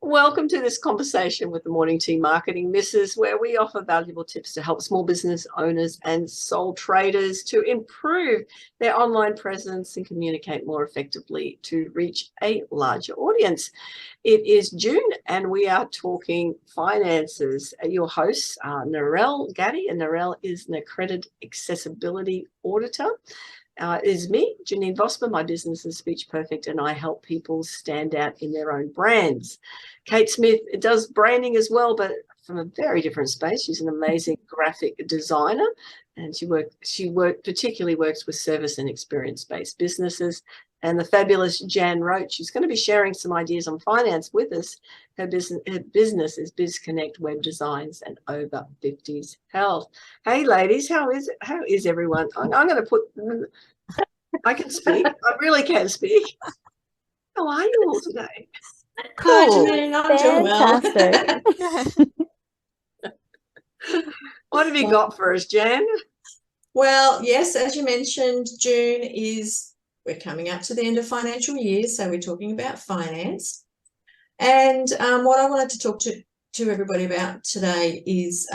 Welcome to this conversation with the Morning Tea Marketing Missus, where we offer valuable tips to help small business owners and sole traders to improve their online presence and communicate more effectively to reach a larger audience. It is June and we are talking finances. Your hosts are Narelle Gaddy, and Narelle is an accredited accessibility auditor. Is me, Janine Vosper. My business is Speech Perfect, and I help people stand out in their own brands. Kate Smith does branding as well, but from a very different space. She's an amazing graphic designer, and she particularly works with service and experience-based businesses. And the fabulous Jan Roach is going to be sharing some ideas on finance with us. Her business is BizConnect Web Designs and Over 50s Health. Hey, ladies, how is everyone? I'm going to put. I can speak. I really can speak. How are you all today? Cool. Hi, Janine. I'm doing well. What have you got for us, Jan? Well, yes, as you mentioned, June we're coming up to the end of financial year, so we're talking about finance. And what I wanted to talk to everybody about today is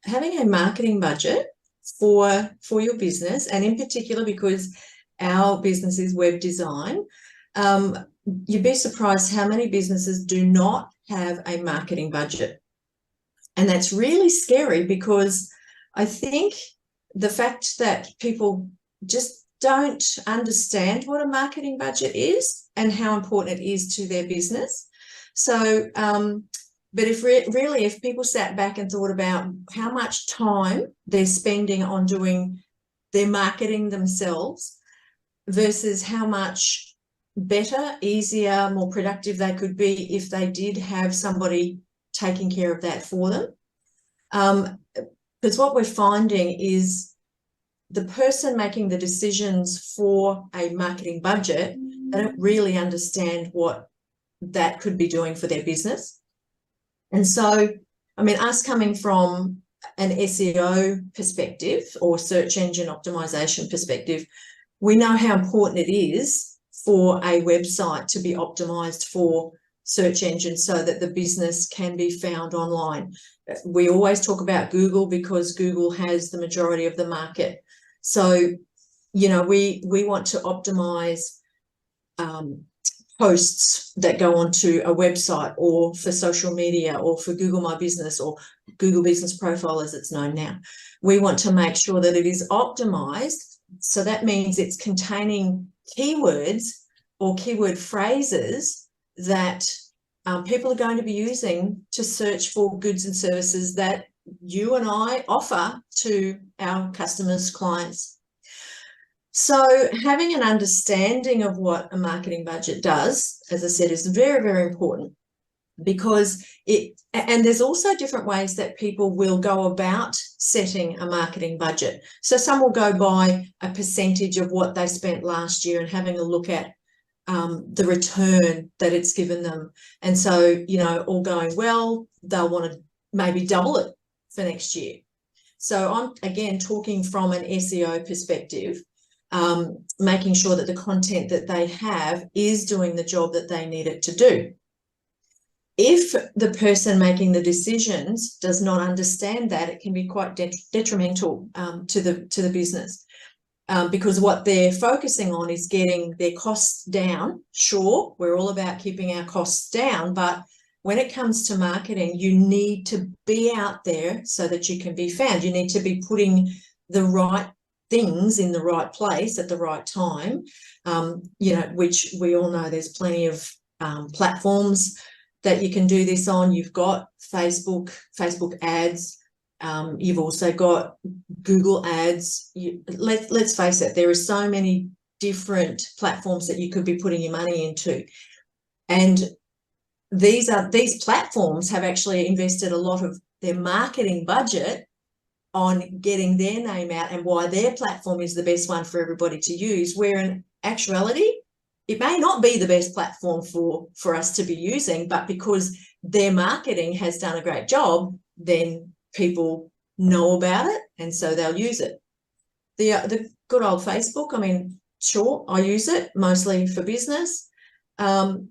having a marketing budget for your business, and in particular because our business is web design. You'd be surprised how many businesses do not have a marketing budget. And that's really scary, because I think the fact that people just don't understand what a marketing budget is and how important it is to their business. So, but if people sat back and thought about how much time they're spending on doing their marketing themselves versus how much better, easier, more productive they could be if they did have somebody taking care of that for them. Because what we're finding is the person making the decisions for a marketing budget, they don't really understand what that could be doing for their business. And so, I mean, us coming from an SEO perspective or search engine optimization perspective, we know how important it is for a website to be optimized for search engines so that the business can be found online. We always talk about Google because Google has the majority of the market. So, you know, we want to optimize posts that go onto a website or for social media or for Google My Business or Google Business Profile as it's known now. We want to make sure that it is optimized. So that means it's containing keywords or keyword phrases that people are going to be using to search for goods and services that you and I offer to our customers, clients. So having an understanding of what a marketing budget does, as I said, is very, very important, because and there's also different ways that people will go about setting a marketing budget. So some will go by a percentage of what they spent last year and having a look at the return that it's given them. And so, you know, all going well, they'll want to maybe double it for next year. So I'm, again, talking from an SEO perspective, making sure that the content that they have is doing the job that they need it to do. If the person making the decisions does not understand that, it can be quite detrimental to the business. Because what they're focusing on is getting their costs down. Sure, we're all about keeping our costs down, but when it comes to marketing, you need to be out there so that you can be found. You need to be putting the right things in the right place at the right time, you know, which we all know there's plenty of platforms that you can do this on. You've got Facebook ads. You've also got Google ads. Let's face it, there are so many different platforms that you could be putting your money into. And these platforms have actually invested a lot of their marketing budget on getting their name out and why their platform is the best one for everybody to use, where in actuality, it may not be the best platform for us to be using, but because their marketing has done a great job, then people know about it, and so they'll use it. The good old Facebook, I mean, sure, I use it mostly for business, but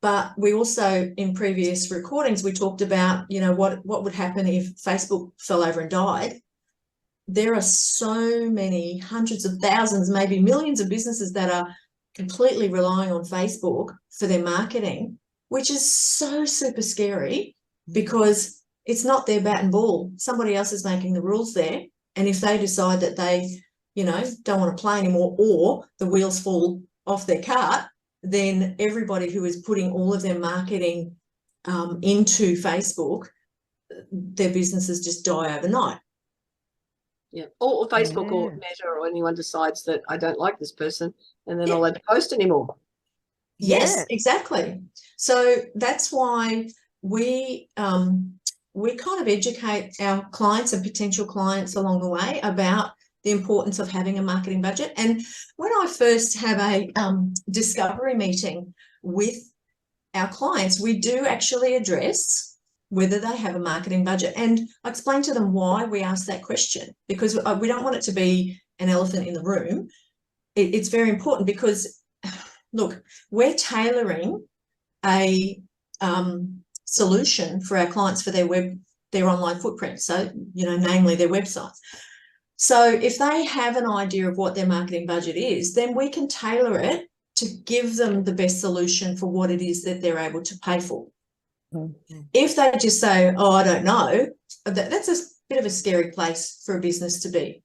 But we also, in previous recordings, we talked about, you know, what would happen if Facebook fell over and died. There are so many hundreds of thousands, maybe millions of businesses that are completely relying on Facebook for their marketing, which is so super scary because it's not their bat and ball. Somebody else is making the rules there. And if they decide that they, you know, don't want to play anymore, or the wheels fall off their cart, then everybody who is putting all of their marketing into Facebook, their businesses just die overnight. Yeah, or Facebook or Meta or anyone decides that I don't like this person and they're not allowed to post anymore. Yes, exactly. So that's why we kind of educate our clients and potential clients along the way about the importance of having a marketing budget. And when I first have a discovery meeting with our clients, we do actually address whether they have a marketing budget. And I explain to them why we ask that question, because we don't want it to be an elephant in the room. It's very important because, look, we're tailoring a solution for our clients for their online footprint. So, you know, namely their websites. So if they have an idea of what their marketing budget is, then we can tailor it to give them the best solution for what it is that they're able to pay for. If they just say, oh, I don't know, that's a bit of a scary place for a business to be,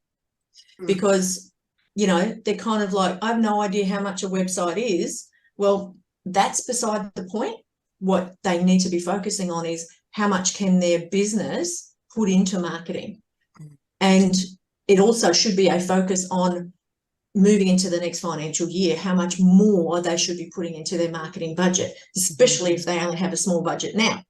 because, you know, they're kind of like, I have no idea how much a website is. Well, that's beside the point. What they need to be focusing on is how much can their business put into marketing. And it also should be a focus on moving into the next financial year, how much more they should be putting into their marketing budget, especially if they only have a small budget now.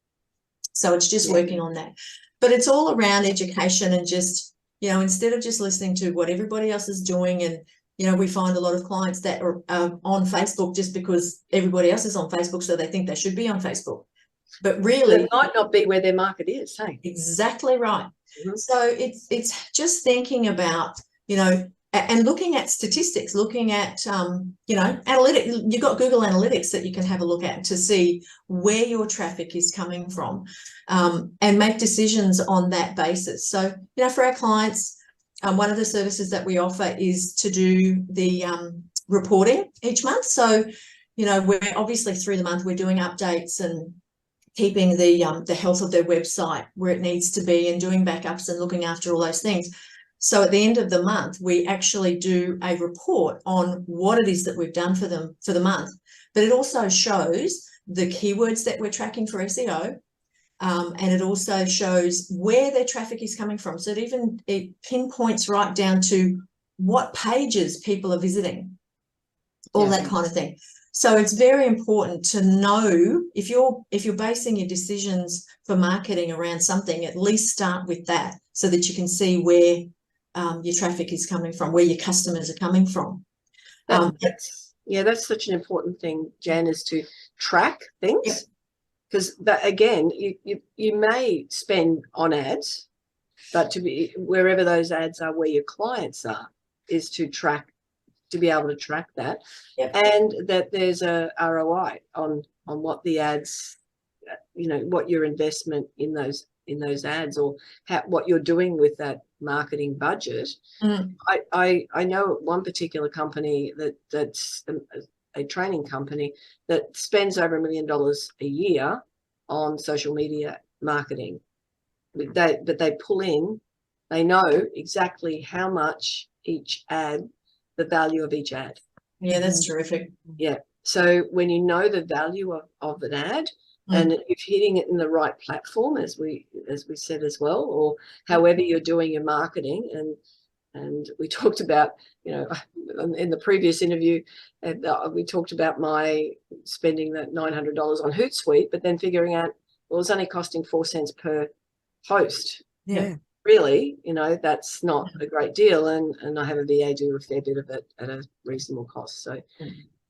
So it's just working on that. But it's all around education and just, you know, instead of just listening to what everybody else is doing. And, you know, we find a lot of clients that are on Facebook just because everybody else is on Facebook, so they think they should be on Facebook. But really, it might not be where their market is. Hey? Exactly right. So it's just thinking about, you know, and looking at statistics, looking at, you know, analytics. You've got Google Analytics that you can have a look at to see where your traffic is coming from, and make decisions on that basis. So, you know, for our clients, one of the services that we offer is to do the reporting each month. So, you know, we're obviously through the month, we're doing updates and keeping the health of their website where it needs to be and doing backups and looking after all those things. So at the end of the month, we actually do a report on what it is that we've done for them for the month. But it also shows the keywords that we're tracking for SEO, and it also shows where their traffic is coming from. So it pinpoints right down to what pages people are visiting, all that kind of thing. So it's very important to know if you're basing your decisions for marketing around something, at least start with that so that you can see where your traffic is coming from, where your customers are coming from. That's such an important thing, Jan, is to track things, because that, again, you may spend on ads, but to be wherever those ads are, where your clients are, is to be able to track that, and that there's a ROI on what the ads, you know, what your investment in those ads, or what you're doing with that marketing budget. I know one particular company that's a training company that spends over $1 million a year on social media marketing. But they pull in, they know exactly how much each ad, the value of each ad. Yeah, that's terrific. Yeah. So when you know the value of an ad, and if hitting it in the right platform, as we said as well, or however you're doing your marketing, and we talked about, you know, in the previous interview, we talked about my spending that $900 on Hootsuite, but then figuring out, well, it's only costing 4 cents per post. Yeah. Really, you know, that's not a great deal, and I have a VA do a fair bit of it at a reasonable cost. So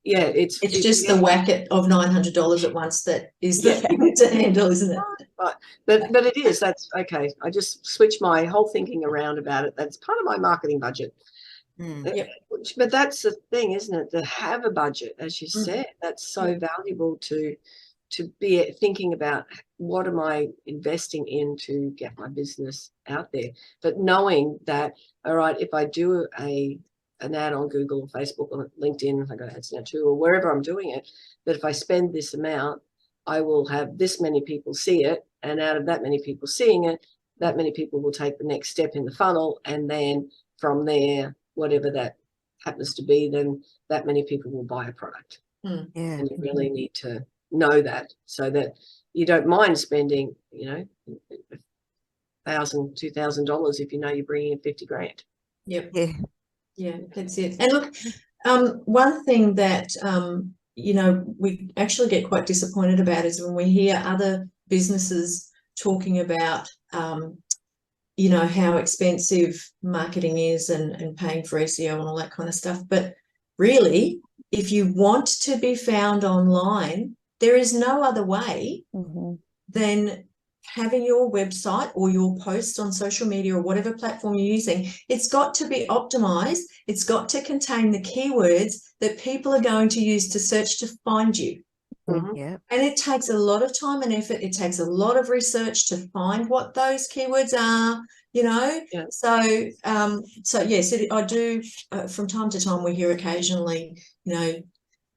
yeah, it's just the whack of $900 at once that is the thing to handle, isn't it? Right. But it is. That's okay. I just switched my whole thinking around about it. That's part of my marketing budget. But that's the thing, isn't it? To have a budget, as you said, that's so valuable to to be thinking about what am I investing in to get my business out there, but knowing that, all right, if I do an ad on Google or Facebook or LinkedIn, if I go to Ads Now too, or wherever I'm doing it, that if I spend this amount, I will have this many people see it, and out of that many people seeing it, that many people will take the next step in the funnel, and then from there, whatever that happens to be, then that many people will buy a product. Yeah. And you really need to know that, so that you don't mind spending, you know, $1,000, $2,000 if you know you're bringing in 50 grand. Yep. Yeah. Yeah, that's it. And look, one thing that you know, we actually get quite disappointed about is when we hear other businesses talking about you know, how expensive marketing is and paying for SEO and all that kind of stuff. But really, if you want to be found online, there is no other way than having your website or your posts on social media or whatever platform you're using. It's got to be optimized. It's got to contain the keywords that people are going to use to search to find you. Yeah. And it takes a lot of time and effort. It takes a lot of research to find what those keywords are, you know. Yeah. So so yes, I do from time to time we hear occasionally, you know,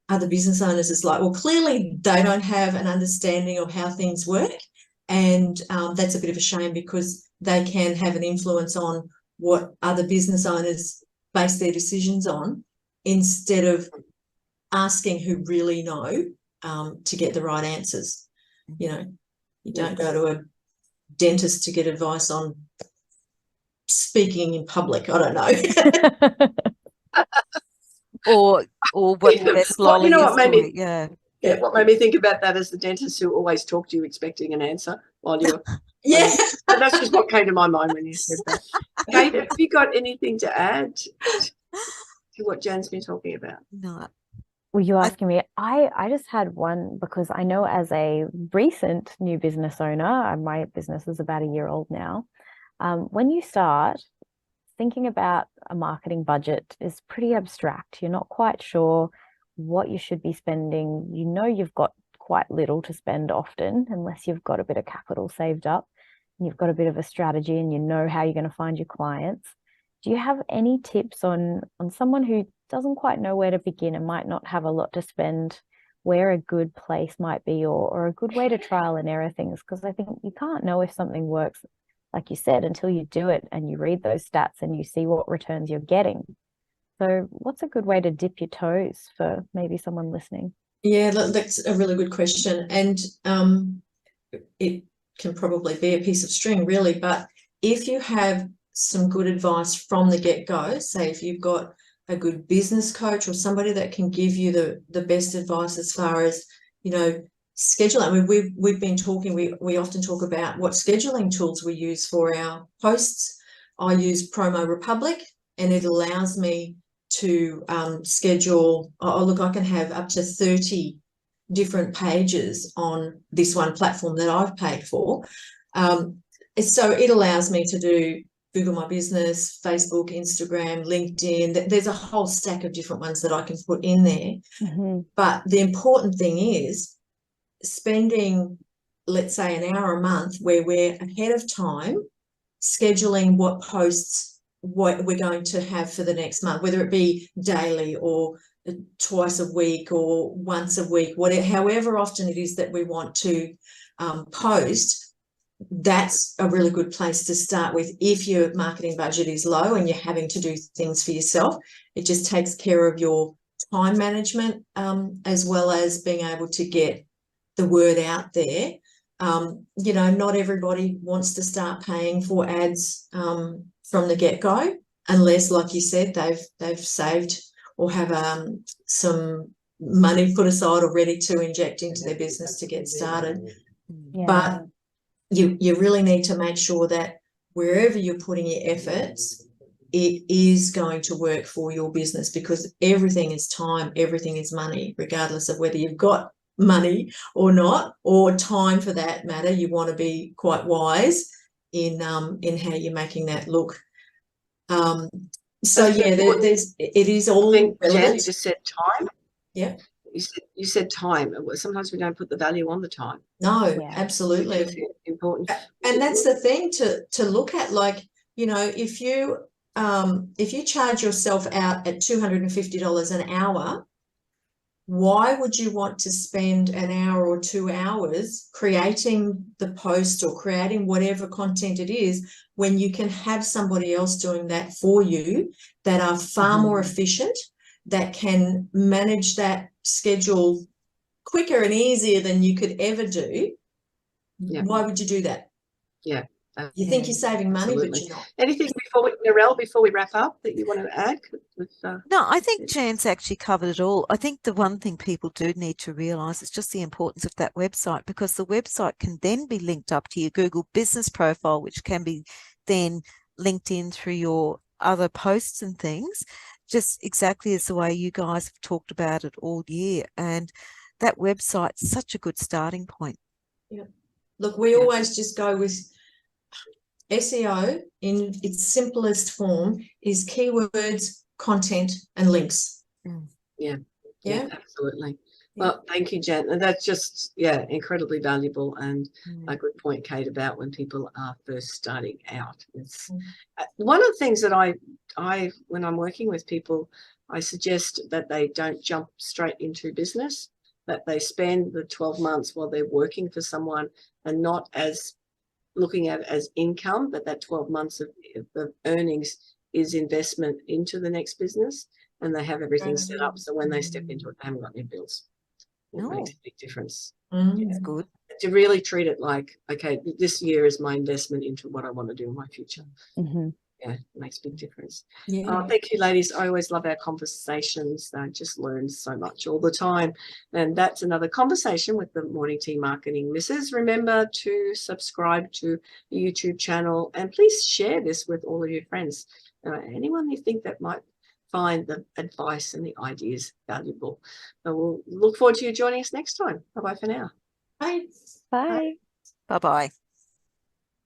other business owners is like, well, clearly they don't have an understanding of how things work, and that's a bit of a shame, because they can have an influence on what other business owners base their decisions on, instead of asking who really know to get the right answers. You know, you don't go to a dentist to get advice on speaking in public. I don't know. or what the best Well, lolly you know is what made to me- it. Yeah. Yeah, what made me think about that is the dentists who always talk to you expecting an answer while you're. Yeah. And that's just what came to my mind when you said that. Kate, have you got anything to add to what Jan's been talking about? No. Were you asking me? I just had one, because I know as a recent new business owner, and my business is about a year old now, when you start, thinking about a marketing budget is pretty abstract. You're not quite sure what you should be spending. You know you've got quite little to spend often, unless you've got a bit of capital saved up and you've got a bit of a strategy and you know how you're going to find your clients. Do you have any tips on someone who doesn't quite know where to begin and might not have a lot to spend, where a good place might be, or a good way to trial and error things? Because I think you can't know if something works, like you said, until you do it and you read those stats and you see what returns you're getting. So what's a good way to dip your toes for maybe someone listening? Yeah, that's a really good question. And it can probably be a piece of string, really. But if you have some good advice from the get-go, say if you've got a good business coach or somebody that can give you the best advice as far as, you know, schedule. I mean, we've been talking, we often talk about what scheduling tools we use for our posts. I use Promo Republic, and it allows me to schedule. Oh, look, I can have up to 30 different pages on this one platform that I've paid for. So it allows me to do Google My Business, Facebook, Instagram, LinkedIn. There's a whole stack of different ones that I can put in there. But the important thing is spending, let's say, an hour a month where we're ahead of time scheduling what posts what we're going to have for the next month, whether it be daily or twice a week or once a week, whatever, however often it is that we want to post. That's a really good place to start with. If your marketing budget is low and you're having to do things for yourself, it just takes care of your time management, as well as being able to get the word out there. You know, not everybody wants to start paying for ads from the get-go, unless, like you said, they've saved or have some money put aside or ready to inject into their business to get started. Yeah. But you really need to make sure that wherever you're putting your efforts, it is going to work for your business, because everything is time, everything is money, regardless of whether you've got money or not, or time for that matter. You want to be quite wise in how you're making that look. So yeah, it is all I think, Jan, you relevant. just said time. Yeah. You said time. Sometimes we don't put the value on the time. No, Yeah. Which absolutely. is important. And that's the thing to look at, like, you know, if you charge yourself out at $250 an hour, why would you want to spend an hour or 2 hours creating the post or creating whatever content it is when you can have somebody else doing that for you that are far more efficient, that can manage that schedule quicker and easier than you could ever do? Yeah. Why would you do that? Yeah. You think you're saving money, Absolutely. but you're not. Anything Narelle, before we wrap up, that you want to add? No, I think Jan's actually covered it all. I think the one thing people do need to realise is just the importance of that website, because the website can then be linked up to your Google business profile, which can be then linked in through your other posts and things, just exactly as the way you guys have talked about it all year. And that website's such a good starting point. Yeah. Look, we always just go with SEO in its simplest form is keywords, content, and links. Yeah. Yeah. Absolutely. Yeah. Well, thank you, Jen. And that's just, incredibly valuable, and a good point, Kate, about when people are first starting out. It's one of the things that I when I'm working with people, I suggest that they don't jump straight into business, that they spend the 12 months while they're working for someone, and not as looking at it as income, but that 12 months of earnings is investment into the next business, and they have everything set up. So when they step into it, they haven't got any bills. It makes a big difference. It's good. To really treat it like, okay, this year is my investment into what I want to do in my future. Yeah, it makes a big difference. Yeah. Thank you, ladies. I always love our conversations. I just learn so much all the time. And that's another conversation with the Morning Tea Marketing Missus. Remember to subscribe to the YouTube channel, and please share this with all of your friends. Anyone you think that might find the advice and the ideas valuable. We'll look forward to you joining us next time. Bye-bye for now. Bye. Bye. Bye-bye.